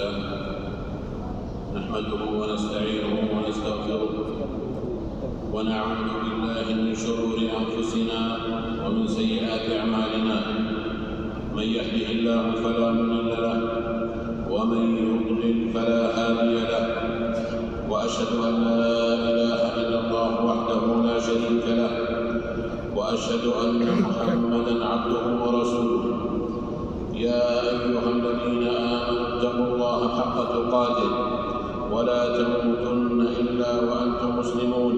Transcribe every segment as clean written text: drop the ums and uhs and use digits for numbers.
لله نحمده ونستعينه ونستغفره ونعوذ بالله من شرور أنفسنا ومن سيئات أعمالنا. من يهده الله فلا مضل له ومن يضلل فلا هادي له، وأشهد أن لا إله إلا الله وحده لا شريك له، وأشهد أن محمدًا عبده ورسوله. يا أيها الذين آمنوا اتقوا الله حق تقاته ولا تموتن إلا وأنتم مسلمون.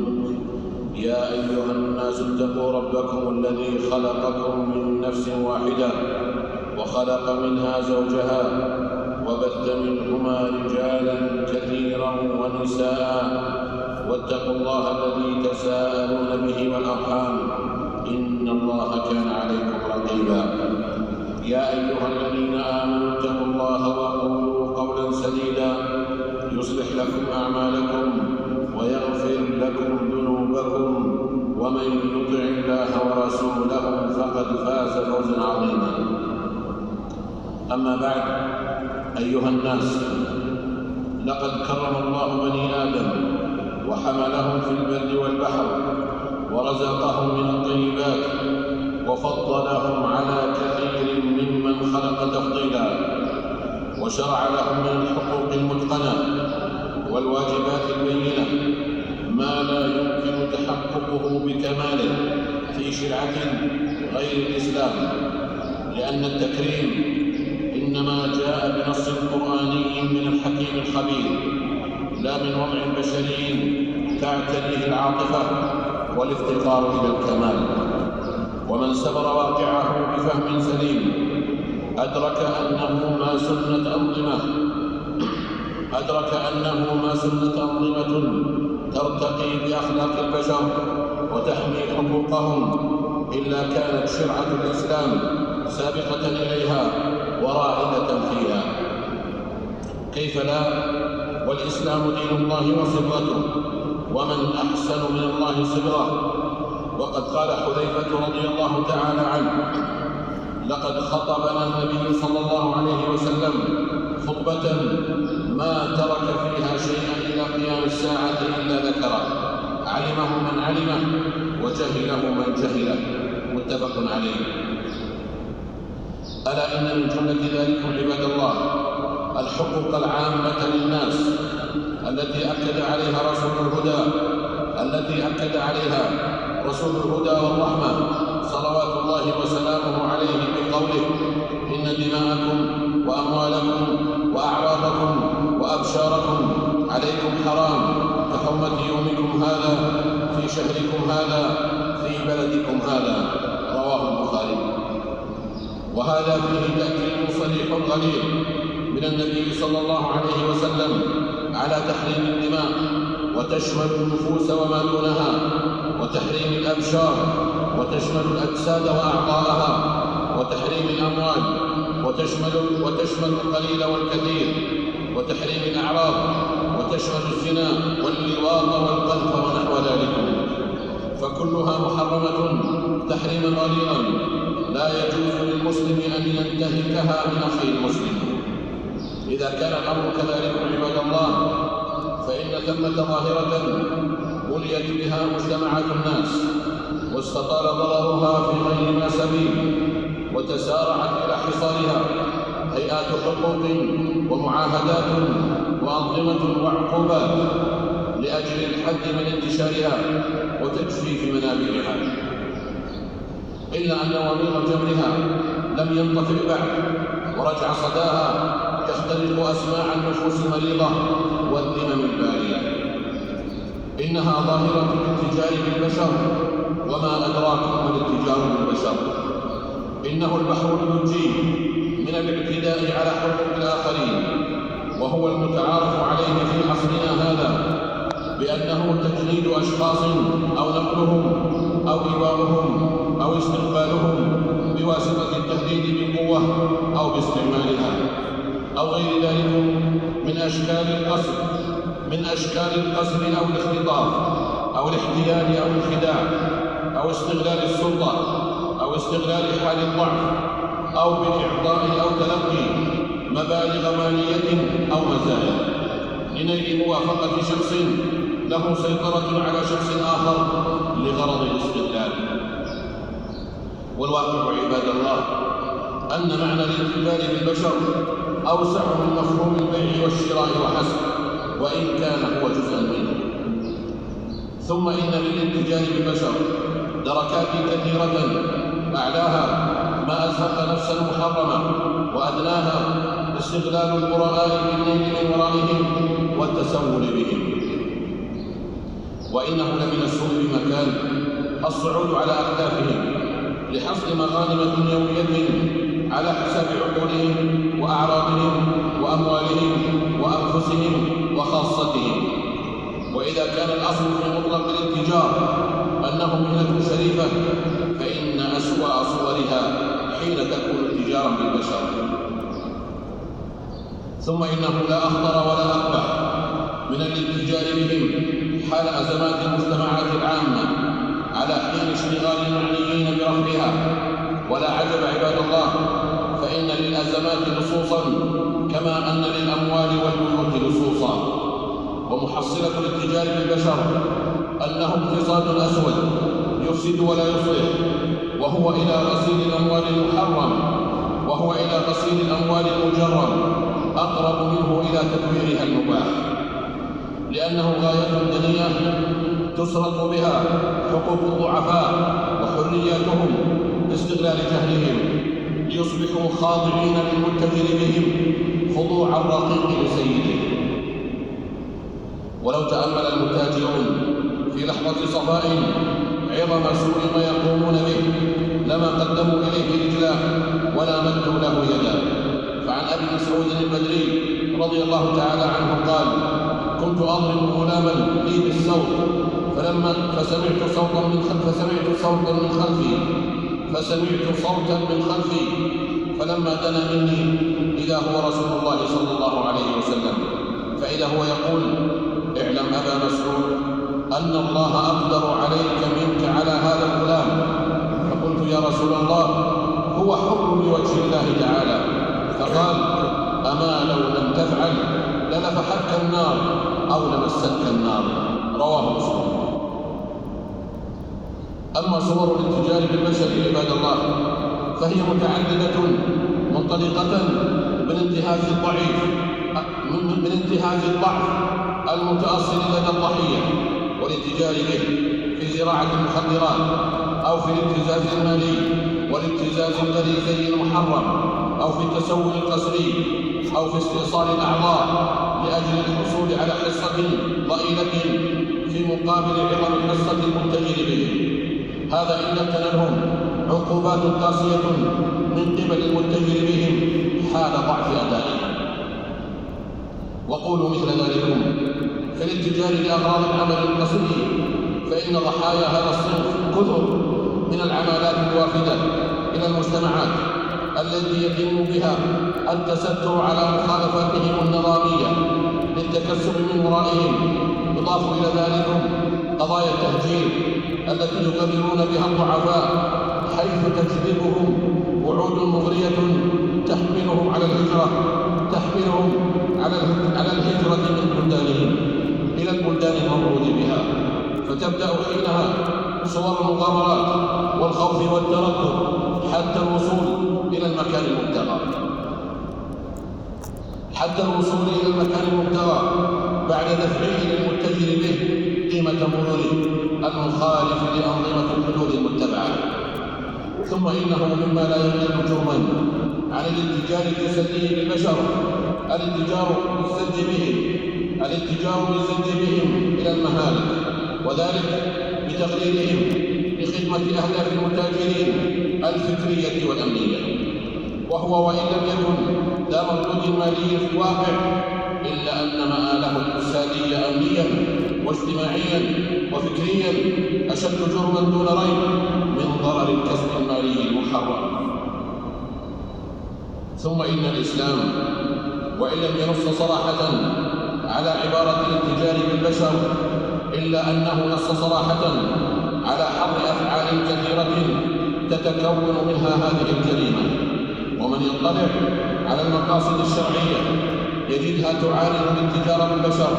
يا أيها الناس اتقوا ربكم الذي خلقكم من نفس واحدة وخلق منها زوجها وبث منهما رجالا كثيرا ونساء، واتقوا الله الذي تساءلون به والأرحام إن الله كان عليكم رقيبا. يا أيها الذين آمنوا اتقوا الله وقولوا قولا سديدا يصلح لكم أعمالكم ويغفر لكم ذنوبكم، ومن يطع الله ورسوله فقد فاز فوزا عظيما. أما بعد، أيها الناس، لقد كرم الله بني آدم وحملهم في البر والبحر ورزقهم من الطيبات وفضلهم على كثير ممن خلق تفضيلا، وشرع لهم من الحقوق المتقنة والواجبات البينة ما لا يمكن تحققه بكماله في شرعة غير الإسلام، لأن التكريم إنما جاء بنص قرآني من الحكيم الخبير، لا من وضع بشري تعتريه العاطفة والافتقار إلى الكمال. ومن سبر واقعه بفهم سليم أدرك أنه ما سنة أنظمة ترتقي بأخلاق البشر وتحمي حقوقهم، إلا كانت شرعة الإسلام سابقة إليها ورائدة فيها. كيف لا، والإسلام دين الله وصبغته، ومن أحسن من الله صبغة. وقد قال حذيفة رضي الله تعالى عنه: لقد خطبنا النبي صلى الله عليه وسلم خطبة ما ترك فيها شيئا إلى قيام الساعة إلا ذكره، علمه من علمه وجهله من جهله، متفق عليه. ألا إن من جملة ذلكم عباد الله الحقوق العامة للناس التي أكد عليها رسول الهدى والرحمة صلوات الله وسلامه عليه بقوله: إن دماءكم وأموالكم وأعراضكم وأبشاركم عليكم حرام كحرمة يومكم هذا في شهركم هذا في بلدكم هذا. رواه البخاري. وهذا فيه تأكيد صريح غليظ من النبي صلى الله عليه وسلم على تحريم الدماء، وتشمل النفوس وما دونها، وتحريم الأبشار، وتشمل الأجساد وأعضاءها، وتحريم الأموال، وتشمل القليل والكثير، وتحريم الأعراض، وتشمل الزنا واللواط والقذف ونحو ذلك، فكلها محرمة تحريما غليظا لا يجوز للمسلم أن ينتهكها من أخيه المسلم. إذا كان الأمر كذلك عباد الله، فإن ثمة ظاهرة بليت بها مجتمعات الناس، واستطال ضررها في غير ما سبيل، وتسارعت إلى حصارها هيئات حقوق ومعاهدات وأنظمة وعقوبات لأجل الحد من انتشارها وتجفيف منابعها، إلا أن وميض جمرها لم ينطفئ بعد، ورجع صداها يخترق أسماع النفوس المريضة والذمم البالية. إنها ظاهرة الاتجار بالبشر، وما أدراكم ما الاتجار بالبشر؟ إنه البحر اللجي من الاعتداء على حقوق الآخرين، وهو المتعارف عليه في عصرنا هذا بأنه تجنيد أشخاص أو نقلهم أو إيواؤهم أو استقبالهم بواسطة التهديد بالقوة أو باستعمالها، أو غير ذلك من أشكال القسم أو الاختطاف أو الاحتيال أو الخداع أو استغلال السلطة أو استغلال حال الضعف أو بالإعطاء أو تلقي مبالغ مالية أو مزايا لنيل موافقة شخص له سيطرة على شخص آخر لغرض الاستغلال. والواقع عباد الله أن معنى الاتجار بالبشر أوسع من مفهوم البيع والشراء وحسب، وإن كان هو جزءا منه. ثم إن للاتجار بالبشر دركات كثيرة، أعلاها ما أزهق نفسا محرمة، وأدناها استغلال البراء بالنيل من ورائهم والتسول بهم. وإنه لمن السوء بمكان الصعود على أكتافهم لحصل مغانم دنيوية على حساب عقولهم وأعراضهم وأموالهم وأنفسهم وخاصتهم. وإذا كان الأصل في مطلق الاتجار أنه مهنة شريفة، فإن أسوأ صورها حين تكون تجارا بالبشر. ثم إنه لا أخطر ولا أقبح من الاتجار بهم حال أزمات المجتمعات العامة على حين اشتغال المعنيين برفعها. ولا عجب عباد الله، فإن للأزمات لصوصا كما أن للأموال والبيوت لصوصا. ومحصلة الاتجار بالبشر أنه اقتصاد أسود يفسد ولا يصلح، وهو إلى غسيل الأموال المحرم، وهو إلى غسيل الأموال المجرم أقرب منه إلى تدويرها المباح، لأنه غاية دنيئة تسرق بها حقوق الضعفاء وحرياتهم باستغلال جهلهم ليصبحوا خاضعين للمتجر بهم خضوع الرقيق لسيده. ولو تأمل المتاجرون في لحظة صفاء عظم سوء ما يقومون به لما قدموا إليه رجلا ولا مدوا له يدا. فعن أبي مسعود البدري رضي الله تعالى عنه قال: كنت أضرب غلاما لي بالسوط فسمعت صوتا من خلفي فلما دنا مني إذا هو رسول الله صلى الله عليه وسلم، فإذا هو يقول: اعلم أبا مسعود أن الله أقدر عليك منك على هذا الغلام. فقلت: يا رسول الله، هو حر لوجه الله تعالى. فقال: أما لو لم تفعل لنفحتك النار أو لمستك النار. رواه مسلم. أما صور الاتجار بالبشر عباد الله فهي متعددة، منطلقة من انتهاز الضعف المتأصل لدى الضحية والاتجار به في زراعة المخدرات، أو في الابتزاز المالي والابتزاز الغريزي المحرم، أو في التسول القسري، أو في استئصال الأعضاء لأجل الحصول على حصة ضئيلة في مقابل عظم حصة المتجر به. هذا إن لم تنلهم عقوبات قاسية من قبل المتجر بهم حال ضعف أدائهم. وقولوا مثل ذلكم في الاتجار لأغراض العمل القسري، فإن ضحايا هذا الصنف كثر من العمالات الوافدة إلى المجتمعات التي يتم بها التستر على مخالفاتهم النظامية للتكسب من ورائهم. يضاف إلى ذلك قضايا التهجير التي يقررون بها الضعفاء، حيث تجذبهم وعود مغرية تحملهم على الهجرة من بلدانهم إلى البلدان الموعود بها، فتبدأ حينها صور المغامرات والخوف والتردد حتى الوصول إلى المكان المبتغى بعد دفعه للمتجر به قيمة مروره المخالف لأنظمة الحدود المتبعة. ثم إنه مما لا يقل جرما عن الاتجار الجسدي بالبشر الاتجار بالزج بهم إلى المهالك، وذلك بتقريرهم لخدمة أهداف المتاجرين الفكرية والأمنية. وهو وإن لم يكن ذا مردود مالي في الواقع، إلا أن مآله الاقتصادي أمنيا واجتماعيا وفكريا أشد جرما دون ريب من ضرر الكسب المالي المحرم. ثم إن الإسلام وإن لم ينص صراحة على عبارة الاتجار بالبشر، إلا أنه نص صراحة على حظر أفعال كثيرة تتكون منها هذه الجريمة. ومن يطلع على المقاصد الشرعية يجدها تعارض الاتجار بالبشر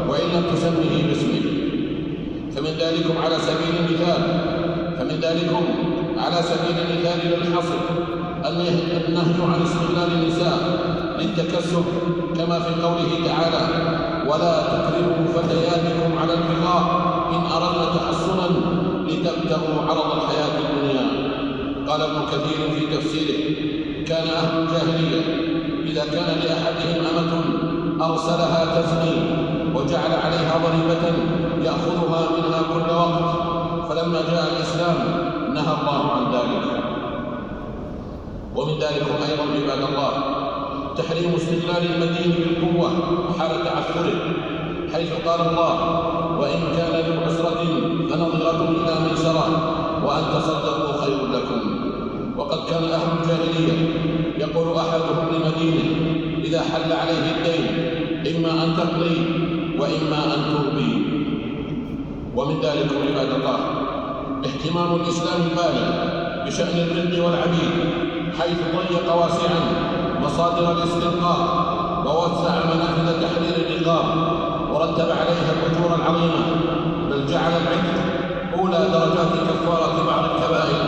وإن لم تسميه باسمه. فمن ذلكم على سبيل المثال للحصر النهي عن استغلال النساء للتكسب، كما في قوله تعالى: ولا تكرهوا فتياتكم على البغاء إن أردنا تحصنا لتبتغوا عرض الحياة الدنيا. قال ابن كثير في تفسيره: كان أهل الجاهلية إذا كان لأحدهم أمة أرسلها تزني وجعل عليها ضريبة يأخذها منها كل وقت، فلما جاء الإسلام نهى الله عن ذلك. ومن ذلك أيضا عباد الله تحريم استغلال المدين بالقوة حال تعثره، حيث قال الله: وإن كان ذو عسرة فنظرة إلى ميسرة وأن تصدقوا خير لكم. وقد كان أهل الجاهلية يقول أحدهم لمدينه إذا حل عليه الدين: إما أن تقضي وإما أن تربي. ومن ذلك عباد الله اهتمام الإسلام البالغ بشأن الرق والعبيد، حيث ضيق واسعا مصادر الاستنقاذ ووسع منافذ تحرير الرقاب ورتب عليها الأجور العظيمة، بل جعل العتق أولى درجات كفارة بعض الكبائر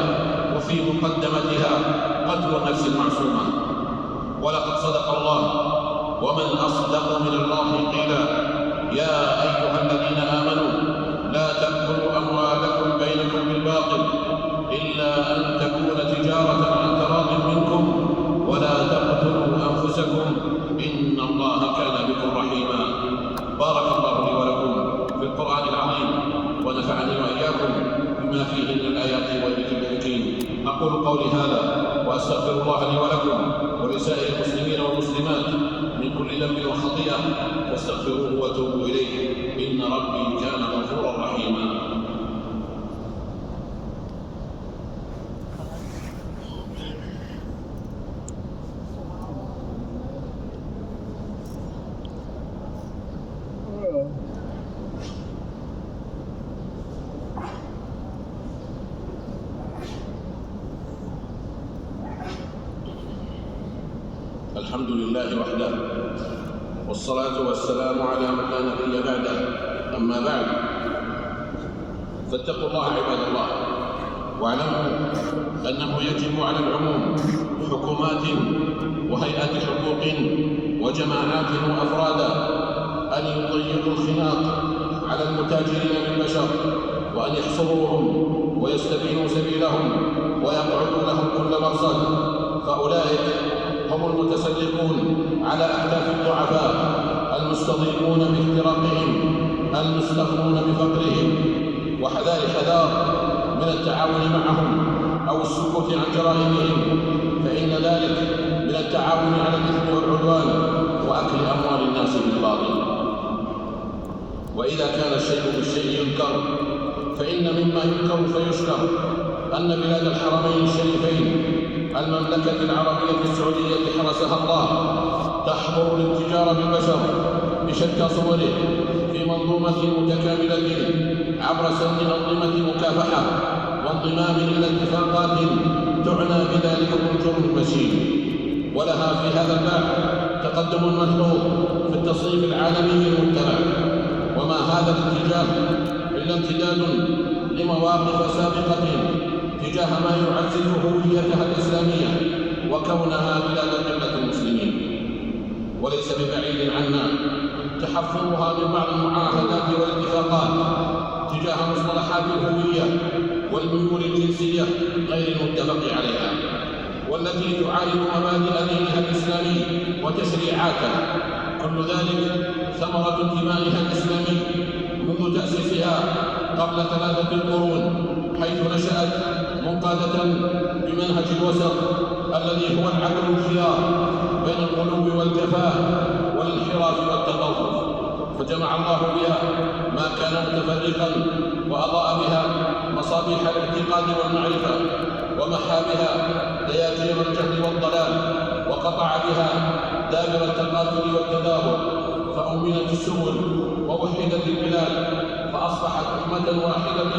وفي مقدمتها قتل النفس المعصومة. ولقد صدق الله: ومن أصدق من الله قيلا. يا أيها الذين آمنوا لا تأكلوا أموالكم بينكم بالباطل إلا أن تكون تجارة عن تراض منكم ولا تقتلوا أنفسكم إن الله كان بكم رحيما. بارك الله لي ولكم في القرآن العظيم ونفعني وإياكم بما فيه من الآيات والذكر الحكيم. أقول قولي هذا وأستغفر الله لي ولكم ولسائر المسلمين والمسلمات من كل ذنب وخطيئة، فاستغفروه وتوبوا إليه إن ربي كان غفورا رحيما. الحمد لله وحده، والصلاة والسلام على من لا نبي بعده. أما بعد، فاتقوا الله عباد الله، واعلموا أنه يجب على العموم حكومات وهيئات حقوق وجماعات وأفرادا أن يضيقوا الخناق على المتاجرين بالبشر، وأن يحصروهم ويستبينوا سبيلهم ويقعدوا لهم كل مرصد، فأولئك هم المتسلقون على أكتاف الضعفاء المستضيفون باحتراقهم المستغنون بفقرهم. حذار من التعاون معهم أو السكوت عن جرائمهم، فإن ذلك من التعاون على الإثم والعدوان وأكل أموال الناس بالباطل. وإذا كان الشيء بالشيء ينكر، فإن مما ينكر فيشكر أن بلاد الحرمين الشريفين المملكة العربية السعودية حرسها الله تحضر الاتجار بالبشر بشتى صوره في منظومة متكاملة عبر سن أنظمة مكافحة وانضمام إلى اتفاقات تعنى بذلك الجرم المشين، ولها في هذا الباب تقدم ملحوظ في التصنيف العالمي المتبع. وما هذا الاتجاه إلا امتداد لمواقف سابقة تجاه ما يعزز هويتها الإسلامية وكونها بلاد قبلة المسلمين. وليس ببعيد عنا تحفظها من بعض المعاهدات والاتفاقات تجاه مصطلحات الهوية والميول الجنسية غير المتفق عليها، والتي تعارض مبادئ دينها الإسلامي وتشريعاته. كل ذلك ثمرة انتمائها الإسلامي منذ تأسيسها قبل 3 قرون، حيث نشأت منقادة بمنهج الوسط الذي هو العدل الخيار بين الغلو والجفاء والانحراف والتطرف، فجمع الله بها ما كان متفرقا وأضاء بها مصابيح الاعتقاد والمعرفة، ومحى بها دياجير الجهل والضلال، وقطع بها دابر التقاتل والتدابر، فأمنت السبل ووحدت البلاد، فأصبحت أمة واحدة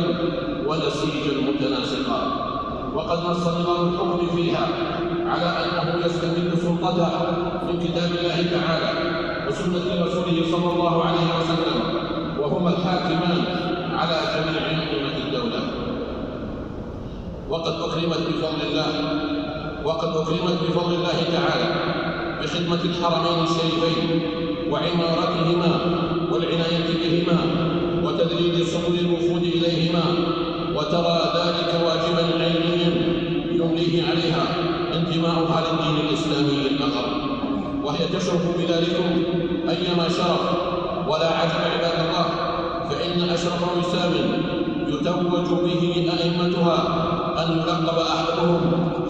ونسيجا متناسقا. وقد نص نظام الحكم فيها على أنه يستمد سلطته من كتاب الله تعالى وسنة رسوله صلى الله عليه وسلم، وهما الحاكمان على جميع أنظمة الدولة. وقد أكرمت بفضل الله تعالى بخدمة الحرمين الشريفين وعمارتهما والعناية بهما وتدريب سبل الوفود إليهما، وترى ذلك واجبا عينيا يمليه عليها انتماؤها للدين الإسلامي الأغر، وهي تشرف بذلكم أيما شرف. ولا عجب عباد الله، فإن أشرف وسام يتوج به أئمتها أن يلقب أحدهم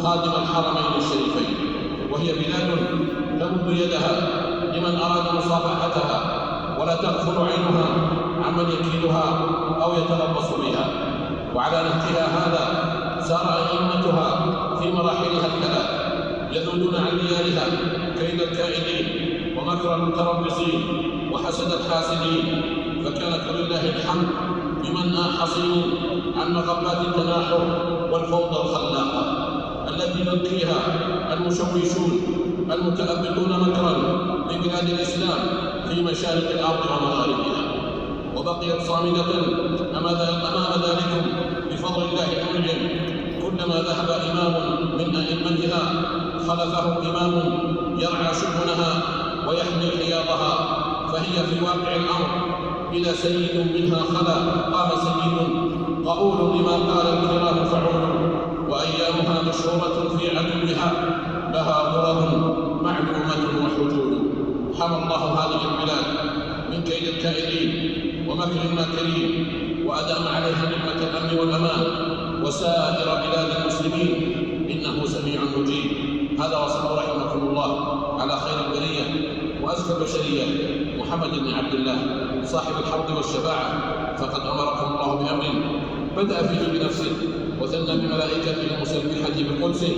خادم الحرمين الشريفين، وهي بلاد تمد يدها لمن أراد مصافحتها ولا تغفل عينها عمن يكيدها أو يتربص بها. وعلى نهجها هذا سار أئمتها في مراحلها الثلاث، يذودون عن ديارها كيد الكائدين ومكر المتربصين وحسد الحاسدين، فكانت ولله الحمد بمنأى حصين عن مغبات التناحر والفوضى الخلاقة التي يلقيها المشوشون المتأبدون مكرا ببلاد الإسلام في مشارق الأرض ومغاربها، وبقيت صامدة أمام ذلكم بفضل الله المنعم. كلما ذهب إمام من أئمتها خلفه إمام يرعى شؤونها ويحمي حياضها، فهي في واقع الأمر إذا سيد منها خلا قام سيد قؤول لما قال الكرام فعول، وأيامها مشهورة في عدوها لها غرض معلومة وحجول. حمى الله هذه البلاد من كيد الكائدين ومكر الماكرين، وأدام عليها نعمة الأمن والأمان وسائر بلاد المسلمين، إنه سميع مجيب. هذا وصلى رحمكم الله على خير البرية وأزكى البشرية محمد بن عبد الله صاحب الحوض والشفاعة، فقد أمركم الله بأمر بدأ فيه بنفسه وثنى بملائكته المسبحة بقدسه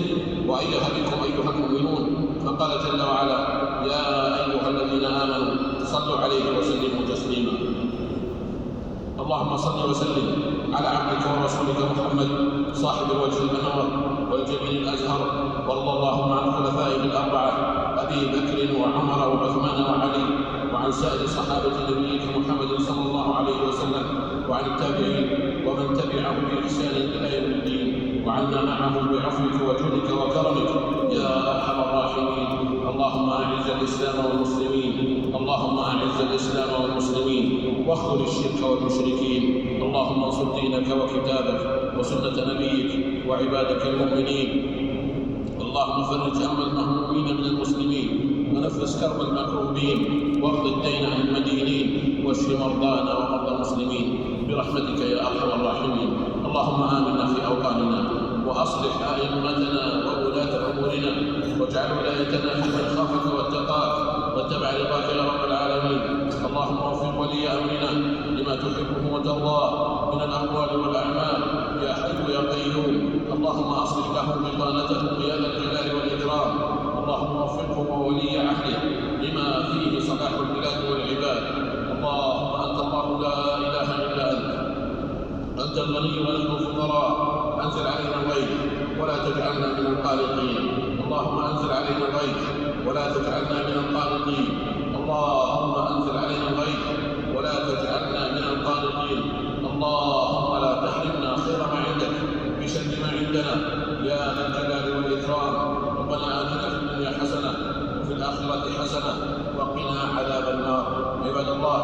وأيها بكم أيها المؤمنون، فقال جل وعلا: يا أيها الذين آمنوا صلوا عليه وسلموا تسليما. اللهم صل وسلم على عبدك ورسولك محمد صاحب الوجه الأنور والجبين الأزهر، وارض اللهم عن خلفائه الأربعة أبي بكر وعمر وعثمان وعلي، وعن سائر صحابة نبيك محمد صلى الله عليه وسلم، وعن التابعين ومن تبعهم بإحسان إلى يوم الدين، وعنا معهم بعفوك وجودك وكرمك يا أرحم الراحمين. اللهم أعز الإسلام والمسلمين، اللهم أعز الإسلام والمسلمين واخذل الشرك والمشركين. اللهم انصر دينك وكتابك وسنة نبيك وعبادك المؤمنين. اللهم فرج هم المهمومين من المسلمين ونفس كرب المكروبين واقض الدين عن المدينين واشف مرضانا ومرضى المسلمين برحمتك يا أرحم الراحمين. اللهم آمنا في أوطاننا وأصلح أئمتنا وولاة أمورنا، واجعل ولايتنا في من خافك واتقاك واتبع رضاك يا رب العالمين. اللهم وفق ولي أمرنا لما تحبه وترضاه من الأقوال والأعمال يا حي يا قيوم. اللهم أصلح له بطانته يا ذا الجلال والإكرام. اللهم وفقه وولي عهده لما فيه صلاح البلاد والعباد. اللهم أنت الله لا إله إلا أنت الغني ونحن الفقراء. أنزل علينا الغيث ولا تجعلنا من القانطين. اللهم أنزل علينا الغيث ولا تجعلنا من القانطين. اللهم أنزل علينا الغيث ولا تجعلنا من القانطين. اللهم لا تحرمنا خير ما عندك بشر ما عندنا يا ذا الجلال والإكرام. ربنا آتنا في الدنيا حسنة وفي الآخرة حسنة وقنا عذاب النار. عباد الله،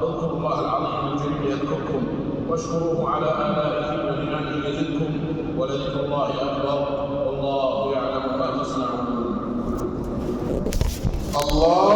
اذكروا الله العظيم الجليل يذكركم واشكروه على آلائه ونعمه يزدكم ولذكر الله أكبر والله يعلم ما تصنعون. الله